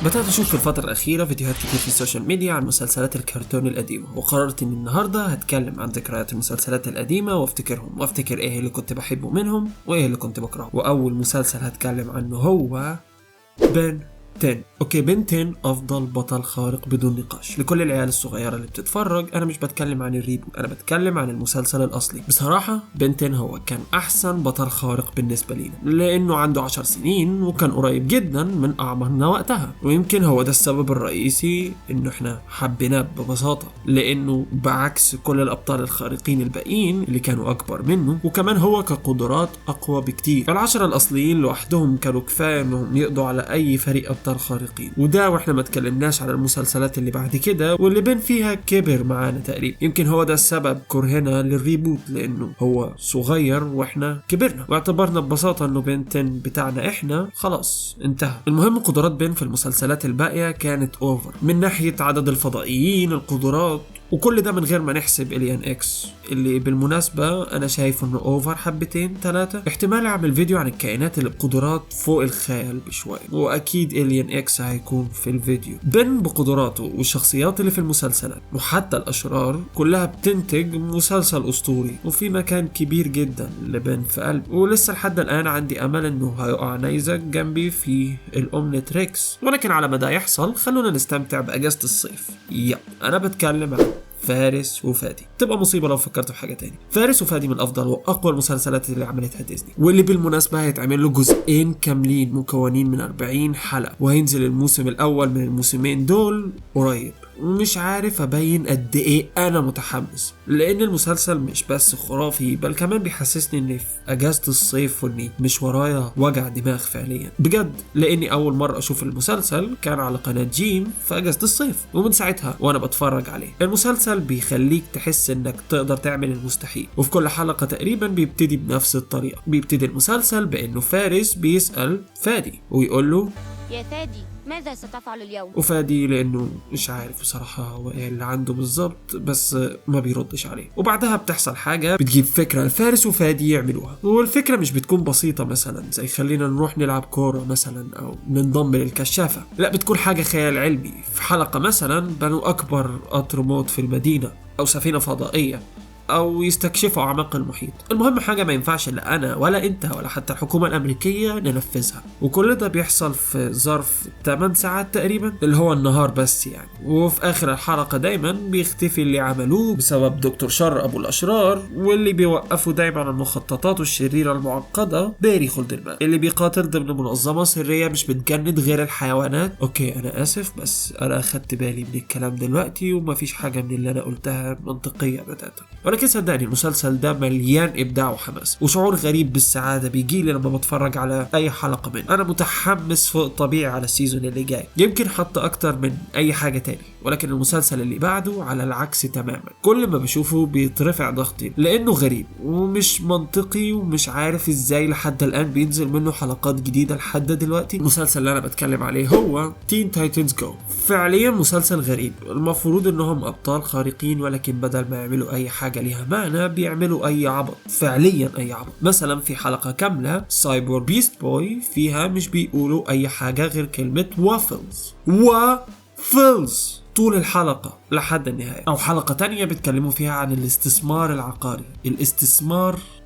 بدأت أشوف في الفترة الأخيرة فيديوهات كتير في السوشيال ميديا عن مسلسلات الكرتون القديمة، وقررت إن النهاردة هتكلم عن ذكريات المسلسلات القديمة وافتكرهم وافتكر إيه اللي كنت بحبه منهم وإيه اللي كنت بكرهه. وأول مسلسل هتكلم عنه هو بن 10. اوكي، بن 10 افضل بطل خارق بدون نقاش لكل العيال الصغيره اللي بتتفرج. انا مش بتكلم عن الريبوت، انا بتكلم عن المسلسل الاصلي. بصراحه بن 10 هو كان احسن بطل خارق بالنسبه لينا، لانه عنده 10 سنين وكان قريب جدا من اعمارنا وقتها، ويمكن هو ده السبب الرئيسي انه احنا حبيناه ببساطه، لانه بعكس كل الابطال الخارقين الباقيين اللي كانوا اكبر منه، وكمان هو كقدرات اقوى بكتير. العشرة الاصليين لوحدهم كانوا كفايه انهم يقضوا على اي فريق ابطال خارقين، وده واحنا ما تكلمناش على المسلسلات اللي بعد كده واللي بين فيها كبر معانا تقريبا. يمكن هو ده السبب كرهنا للريبوت، لانه هو صغير واحنا كبرنا واعتبرنا ببساطه انه بن 10 بتاعنا احنا خلاص انتهى. المهم قدرات بن في المسلسلات الباقيه كانت اوفر من ناحيه عدد الفضائيين، القدرات، وكل ده من غير ما نحسب إليان إكس اللي بالمناسبة أنا شايف إنه أوفر حبتين ثلاثة. احتمال أعمل فيديو عن الكائنات اللي بقدرات فوق الخيال بشوي، وأكيد إليان إكس هيكون في الفيديو. بن بقدراته والشخصيات اللي في المسلسلات وحتى الأشرار كلها بتنتج مسلسل أسطوري، وفي مكان كبير جدا لبن في قلبي، ولسه لحد الآن عندي أمل إنه هيقع نيزك جنبي في الأومنت ريكس. ولكن على ما ده يحصل خلونا نستمتع بأجازة الصيف. أنا بتكلم عن فارس وفادي. تبقى مصيبة لو فكرت في حاجة تاني. فارس وفادي من أفضل وأقوى المسلسلات اللي عملتها ديزني، واللي بالمناسبة هيتعمل له جزئين كاملين مكونين من 40 حلقة، وهينزل الموسم الأول من الموسمين دول قريب. مش عارف أبين قد إيه أنا متحمس، لأن المسلسل مش بس خرافي بل كمان بيحسسني إني في أجازة الصيف وإني مش ورايا وجع دماغ فعليا بجد، لأني أول مرة أشوف المسلسل كان على قناة جيم في أجازة الصيف، ومن ساعتها وأنا بتفرج عليه. المسلسل بيخليك تحس إنك تقدر تعمل المستحيل، وفي كل حلقة تقريبا بيبتدي بنفس الطريقة. بيبتدي المسلسل بإنه فارس بيسأل فادي ويقول له: يا فادي ماذا ستفعل اليوم؟ وفادي لأنه مش عارف بصراحة هو إيه اللي عنده بالظبط، بس ما بيردش عليه. وبعدها بتحصل حاجة بتجيب فكرة لفارس وفادي يعملوها، والفكرة مش بتكون بسيطة مثلا زي خلينا نروح نلعب كورة مثلا أو ننضم للكشافة، لا بتكون حاجة خيال علمي. في حلقة مثلا بنوا أكبر قطر موت في المدينة أو سفينة فضائية أو يستكشفوا أعماق المحيط. المهم حاجة ما ينفعش لا أنا ولا أنت ولا حتى الحكومة الأمريكية ننفذها، وكل ده بيحصل في ظرف 8 ساعات تقريبا اللي هو النهار بس يعني. وفي آخر الحلقة دايما بيختفي اللي عملوه بسبب دكتور شر أبو الأشرار، واللي بيوقفوا دايما عن مخططاته الشريرة المعقدة باري خلدمان اللي بيقاتل ضمن منظمة سرية مش بتجند غير الحيوانات. أوكي أنا آسف، بس أنا أخدت بالي من الكلام دلوقتي ومفيش حاجة من اللي أنا قلتها منطقية بتاتا، ولكن صدقني المسلسل ده مليان إبداع وحماس وشعور غريب بالسعادة بيجيلي لما بتفرج على أي حلقة منه. أنا متحمس فوق طبيعي على السيزون اللي جاي، يمكن حتى أكتر من أي حاجة تاني. ولكن المسلسل اللي بعده على العكس تماما، كل ما بشوفه بيترفع ضغطي لأنه غريب ومش منطقي ومش عارف إزاي لحد الآن بينزل منه حلقات جديدة لحد دلوقتي. المسلسل اللي أنا بتكلم عليه هو تين تايتنز جو. فعليا مسلسل غريب، المفروض إنهم أبطال خارقين، ولكن بدل ما يعملوا أي حاجة ليها معنى بيعملوا أي عبط، فعليا أي عبط. مثلا في حلقة كاملة سايبور بيست بوي فيها مش بيقولوا أي حاجة غير كلمة وافلز طول الحلقة لحد النهاية. أو حلقة تانية بيتكلموا فيها عن الاستثمار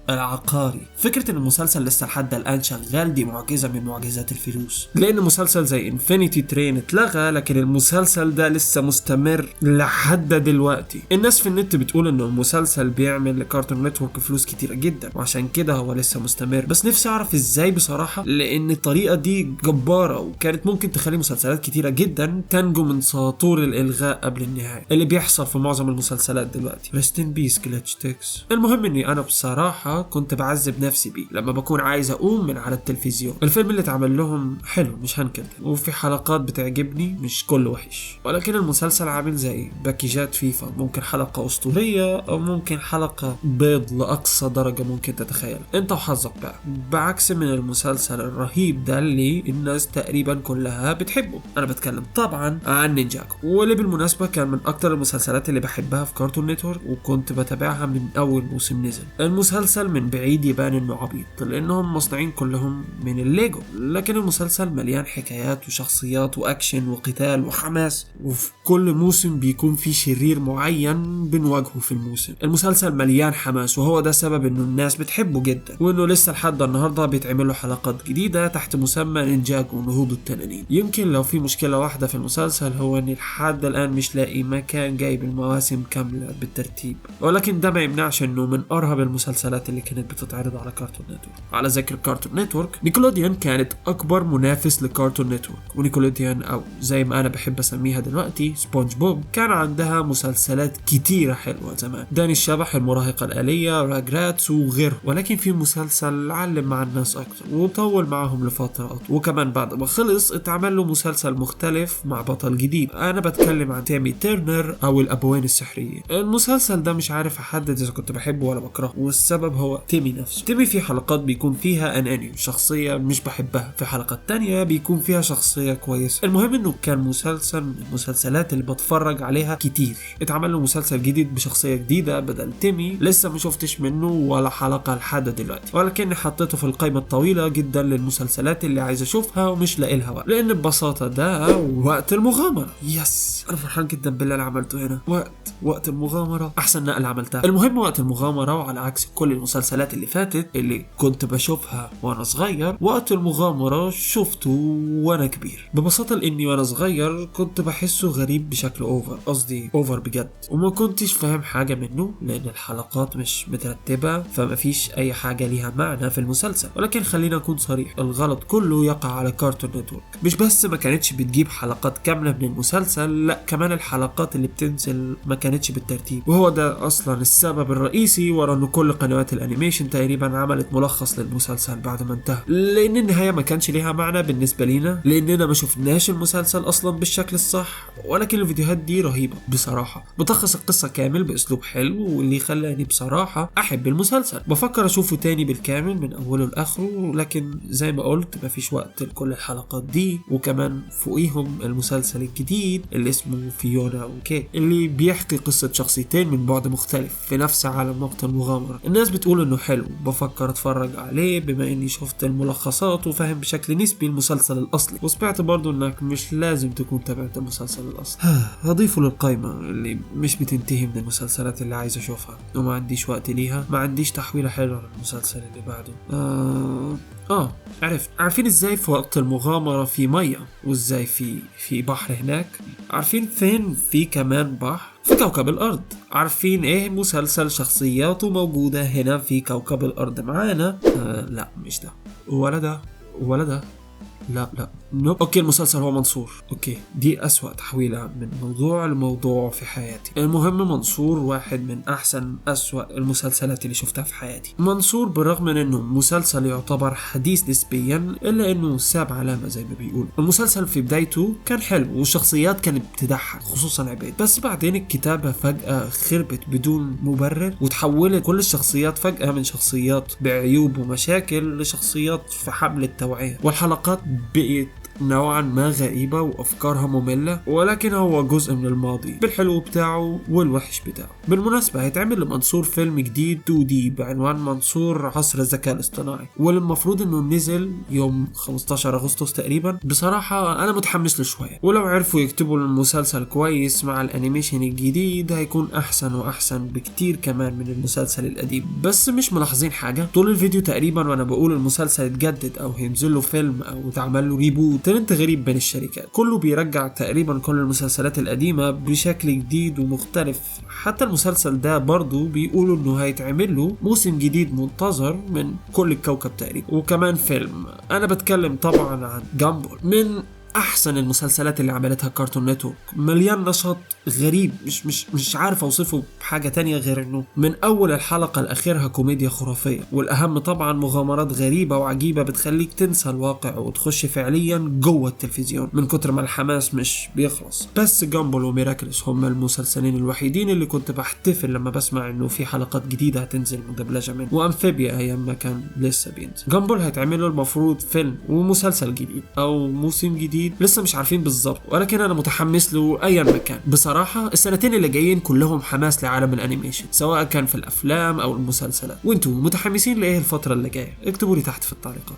العقاري. فكرة ان المسلسل لسه لحد الان شغال دي معجزة من معجزات الفلوس، لان مسلسل زي انفينيتي ترين اتلغى لكن المسلسل ده لسه مستمر لحد دلوقتي. الناس في النت بتقول انه المسلسل بيعمل لكارتون نتورك فلوس كتيرة جدا وعشان كده هو لسه مستمر، بس نفسي اعرف ازاي بصراحة، لان الطريقة دي جبارة وكانت ممكن تخلي مسلسلات كتيرة جدا تنجو من ساطور الالغاء قبل النهاية اللي بيحصل في معظم المسلسلات دلوقتي. ريست ان بيس جلتش تكس. المهم اني انا بصراحة كنت بعذب نفسي بيه لما بكون عايز اقوم من على التلفزيون. الفيلم اللي اتعمل لهم حلو مش هنكر، وفي حلقات بتعجبني مش كله وحش، ولكن المسلسل عامل زي باكيجات فيفا، ممكن حلقة اسطورية او ممكن حلقة بيض لاقصى درجة ممكن تتخيل، انت وحظك بقى. بعكس من المسلسل الرهيب ده اللي الناس تقريبا كلها بتحبه. انا بتكلم طبعا عن نينجاكو، واللي بالمناسبة كان من اكتر المسلسلات اللي بحبها في كارتون نتورك وكنت بتابعها من اول موسم نزل. المسلسل المسلسل من بعيد يبان انه عبيط لانهم مصنوعين كلهم من الليجو، لكن المسلسل مليان حكايات وشخصيات واكشن وقتال وحماس، وفي كل موسم بيكون في شرير معين بنواجهه في الموسم. المسلسل مليان حماس وهو ده سبب انه الناس بتحبه جدا، وانه لسه لحد النهارده بيتعمل له حلقات جديده تحت مسمى نينجاجو ونهوض التنانين. يمكن لو في مشكله واحده في المسلسل هو ان لحد الان مش لاقي مكان جايب المواسم كامله بالترتيب، ولكن ده ما يمنعش انه من ارهب المسلسلات اللي كانت بتتعرض على كارتون نتورك. على ذكر كارتون نتورك، نيكلوديان كانت اكبر منافس لكارتون نتورك، ونيكلوديان او زي ما انا بحب اسميها دلوقتي سبونج بوب كان عندها مسلسلات كتيره حلوه زمان، داني الشبح، المراهقه الآلية، راجراتس وغيره. ولكن في مسلسل علم مع الناس اكتر وطول معاهم لفتره، وكمان بعد ما خلص اتعمل له مسلسل مختلف مع بطل جديد. انا بتكلم عن تيمي تيرنر او الابوين السحريين. المسلسل ده مش عارف احدد اذا كنت بحبه ولا بكرهه، والسبب هو تيمي نفسه. تيمي في حلقات بيكون فيها اناني شخصيه مش بحبها، في حلقات تانية بيكون فيها شخصيه كويسه. المهم انه كان مسلسل من المسلسلات اللي بتفرج عليها كتير. اتعمل له مسلسل جديد بشخصيه جديده بدل تيمي، لسه ما شفتش منه ولا حلقه لحد دلوقتي، ولكني حطيته في القائمه الطويله جدا للمسلسلات اللي عايز اشوفها ومش لاقي لها وقت، لان ببساطه ده وقت المغامره. يس، انا فرحان جدا باللي انا عملته هنا. وقت المغامره احسن نقله عملتها. المهم وقت المغامره، وعلى عكس كل المسلسلات اللي فاتت اللي كنت بشوفها وانا صغير، وقت المغامره شفته وانا كبير. ببساطه لاني وانا صغير كنت بحسه غريب بشكل اوفر بجد، وما كنتش فاهم حاجه منه لان الحلقات مش مترتبه، فما فيش اي حاجه ليها معنى في المسلسل. ولكن خلينا نكون صريح، الغلط كله يقع على كارتون نتورك. مش بس ما كانتش بتجيب حلقات كامله من المسلسل، لا كمان الحلقات اللي بتنزل ما كانتش بالترتيب، وهو ده اصلا السبب الرئيسي ورا ان كل قنوات الانيميشن تقريبا عملت ملخص للمسلسل بعد ما انتهى، لان النهايه ما كانش ليها معنى بالنسبه لينا، لاننا ما شفناش المسلسل اصلا بالشكل الصح. ولكن الفيديوهات دي رهيبه بصراحه، بتلخص القصه كامل باسلوب حلو، واللي خلاني بصراحه احب المسلسل. بفكر اشوفه تاني بالكامل من اوله لاخره، لكن زي ما قلت مفيش وقت لكل الحلقات دي. وكمان فوقيهم المسلسل الجديد اللي اسمه فيونا وكيت، اللي بيحكي قصة شخصيتين من بعد مختلف في نفس عالم وقت المغامرة. الناس بتقول انه حلو، بفكر اتفرج عليه بما اني شفت الملخصات وفاهم بشكل نسبي المسلسل الاصلي، وسمعت برضو انك مش لازم تكون تابعت المسلسل الاصلي. هضيفه للقائمة اللي مش بتنتهي من المسلسلات اللي عايز اشوفها وما عنديش وقت ليها. ما عنديش تحويلة حلوة للمسلسل اللي بعده. عرفت. عارفين ازاي في وقت المغامرة في مية، وازاي في بحر هناك؟ عارفين فين في كمان بحر؟ في كوكب الأرض. عارفين ايه مسلسل شخصياته موجودة هنا في كوكب الأرض معانا؟ لا مش ده ولا ده. لا نوب. اوكي، المسلسل هو منصور. اوكي، دي اسوأ تحويلة من موضوع لموضوع في حياتي. المهم منصور واحد من احسن اسوأ المسلسلات اللي شفتها في حياتي. منصور بالرغم من انه مسلسل يعتبر حديث نسبيا، الا انه ساب علامة زي ما بيقولوا. المسلسل في بدايته كان حلو والشخصيات كانت بتضحك خصوصا عبيد، بس بعدين الكتابة فجأة خربت بدون مبرر، وتحولت كل الشخصيات فجأة من شخصيات بعيوب ومشاكل لشخصيات في حمل التوعية، والحلقات بقيت نوعا ما غريبة وأفكارها مملة، ولكن هو جزء من الماضي بالحلو بتاعه والوحش بتاعه. بالمناسبة هيتعمل لمنصور فيلم جديد 2D بعنوان منصور عصر الذكاء الاصطناعي، والمفروض انه نزل يوم 15 أغسطس تقريبا. بصراحة أنا متحمس له شوية، ولو عرفوا يكتبوا المسلسل كويس مع الانيميشن الجديد هيكون أحسن وأحسن بكتير كمان من المسلسل القديم. بس مش ملاحظين حاجة طول الفيديو تقريبا وانا بقول المسلسل اتجدد او هينزل له فيلم او اتعمل له ريبوت؟ ترند غريب بين الشركات، كله بيرجع تقريبا كل المسلسلات القديمة بشكل جديد ومختلف. حتى المسلسل ده برضو بيقولوا انه هيتعمل له موسم جديد منتظر من كل الكوكب تقريبا، وكمان فيلم. انا بتكلم طبعا عن جامبل، من احسن المسلسلات اللي عملتها كارتون نتورك. مليان نشاط غريب، مش عارف اوصفه بحاجه تانية غير انه من اول الحلقه لاخرها كوميديا خرافيه، والاهم طبعا مغامرات غريبه وعجيبه بتخليك تنسى الواقع وتخش فعليا جوه التلفزيون من كتر ما الحماس مش بيخلص. بس جامبل وميراكلس هم المسلسلين الوحيدين اللي كنت بحتفل لما بسمع انه في حلقات جديده هتنزل مدبلجه منه، وامفيبيا ايام ما كان لسه بينزل. جامبل هيتعمل له المفروض فيلم ومسلسل جديد او موسم جديد جديد لسه مش عارفين بالظبط، ولكن انا متحمس له ايا ما كان. بصراحه السنتين اللي جايين كلهم حماس لعالم الانيميشن، سواء كان في الافلام او المسلسلات. وانتوا متحمسين لايه الفتره اللي جايه؟ اكتبوا لي تحت في التعليقات.